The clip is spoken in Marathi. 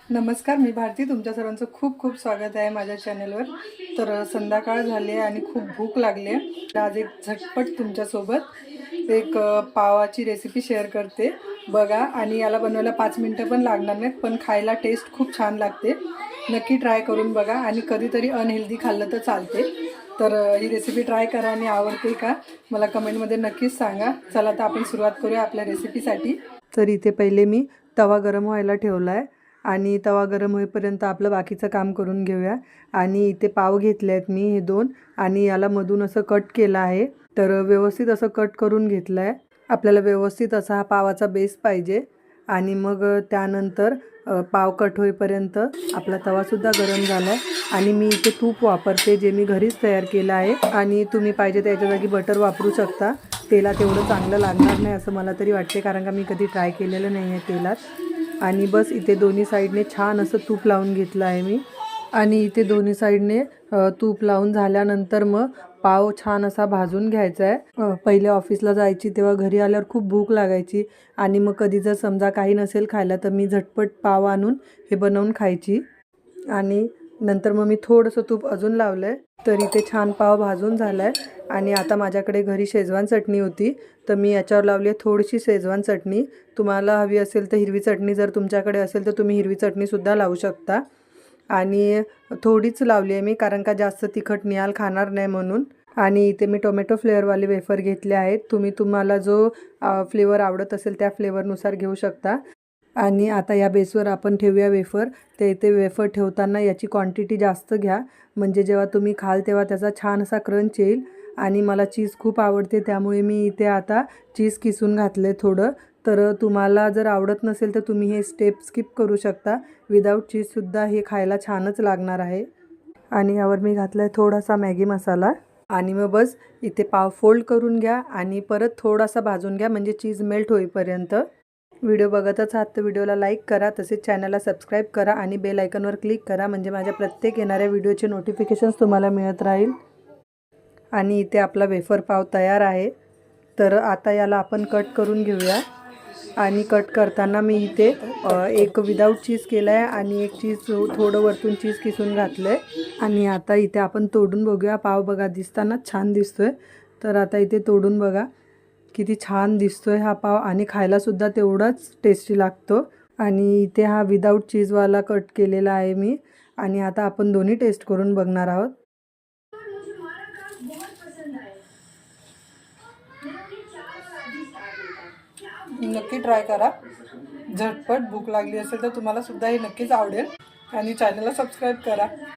नमस्कार, मी भारती. तुमच्या सर्वांचं खूप खूप स्वागत आहे माझ्या चॅनलवर. तर संध्याकाळ झाली आहे आणि खूप भूक लागली आहे. तर आज एक झटपट तुमच्यासोबत एक पावाची रेसिपी शेअर करते. बघा, आणि याला बनवायला 5 मिनटं पण लागणार नाहीत, पण खायला टेस्ट खूप छान लागते. नक्की ट्राय करून बघा आणि कधीतरी अनहेल्दी खाल्लं तर चालते. तर ही रेसिपी ट्राय करा आणि आवडते का मला कमेंटमध्ये नक्कीच सांगा. चला तर आपण सुरुवात करूया आपल्या रेसिपीसाठी. तर इथे पहिले मी तवा गरम व्हायला ठेवला आहे आणि तवा गरम होईपर्यंत आपलं बाकीचं काम करून घेऊया. आणि इथे पाव घेतले आहेत मी हे 2 आणि याला मधून असं कट केलं आहे. तर व्यवस्थित असं कट करून घेतलं आहे. आपल्याला व्यवस्थित असा हा पावाचा बेस पाहिजे. आणि मग त्यानंतर पाव कट होईपर्यंत आपला तवासुद्धा गरम झाला आहे. आणि मी इथे तूप वापरते, जे मी घरीच तयार केलं आहे. आणि तुम्ही पाहिजे त्याच्या जागी बटर वापरू शकता. तेलात एवढं चांगलं लागणार नाही असं मला तरी वाटते, कारण का मी कधी ट्राय केलेलं नाही आहे तेलात. आणि बस इथे दोन्ही साईडने छान असं तूप लावून घेतलं आहे मी. आणि इथे दोन्ही साईडने तूप लावून झाल्यानंतर मग पाव छान असा भाजून घ्यायचा आहे. पहिले ऑफिसला जायची तेव्हा घरी आल्यावर खूप भूक लागायची आणि मग कधी जर समजा काही नसेल खायला तर मी झटपट पाव आणून हे बनवून खायची. आणि नंतर मग मी थोडंसं तूप अजून लावलं आहे. तर इथे छान पाव भाजून झाला आहे. आणि आता माझ्याकडे घरी शेजवान चटणी होती, तर मी याच्यावर लावली आहे थोडीशी शेजवान चटणी. तुम्हाला हवी असेल तर हिरवी चटणी जर तुमच्याकडे असेल तर तुम्ही हिरवी चटणीसुद्धा लावू शकता. आणि थोडीच लावली आहे मी, कारण का जास्त तिखट निहाल खाणार नाही म्हणून. आणि इथे मी टोमॅटो फ्लेवरवाले वेफर घेतले आहेत. तुम्हाला जो फ्लेवर आवडत असेल त्या फ्लेवरनुसार घेऊ शकता. आणि आता या बेसवर आपण ठेवूया वेफर. ते इथे वेफर ठेवताना याची क्वांटिटी जास्त घ्या, म्हणजे जेव्हा तुम्ही खाल तेव्हा त्याचा छान असा क्रंच येईल. आणि मला चीज खूप आवडते, त्यामुळे मी इथे आता चीज किसून घातले थोडं. तर तुम्हाला जर आवडत नसेल तर तुम्ही हे स्टेप स्किप करू शकता. विदाऊट चीजसुद्धा हे खायला छानच लागणार आहे. आणि यावर मी घातला आहे थोडासा मॅगी मसाला. आणि मग बस इथे पाव फोल्ड करून घ्या आणि परत थोडासा भाजून घ्या, म्हणजे चीज मेल्ट होईपर्यंत. व्हिडिओ बघतच आहात तर व्हिडिओला लाईक करा, तसेच चॅनलला सबस्क्राईब करा आणि बेल आयकॉनवर क्लिक करा, म्हणजे माझ्या प्रत्येक येणाऱ्या व्हिडिओचे नोटिफिकेशन्स तुम्हाला मिळत राहील. आणि इथे आपला वेफर पाव तयार आहे. तर आता याला आपण कट करून घेऊया. आणि कट करताना मी इथे एक विदाऊट चीज केलं आहे आणि एक चीज थोडं वरतून चीज किसून घातलं आहे. आणि आता इथे आपण तोडून बघूया. पाव बघा दिसतानाच छान दिसतोय. तर आता इथे तोडून बघा किती छान दिसतोय हा पाव, आणि खायलासुद्धा तेवढाच टेस्टी लागतो. आणि इथे हा विदाऊट चीजवाला कट केलेला आहे मी. आणि आता आपण दोन्ही टेस्ट करून बघणार आहोत. नक्की ट्राय करा. झटपट भूक लागली असेल तर तुम्हाला सुद्धा हे नक्कीच आवडेल. आणि चॅनलला सबस्क्राईब करा.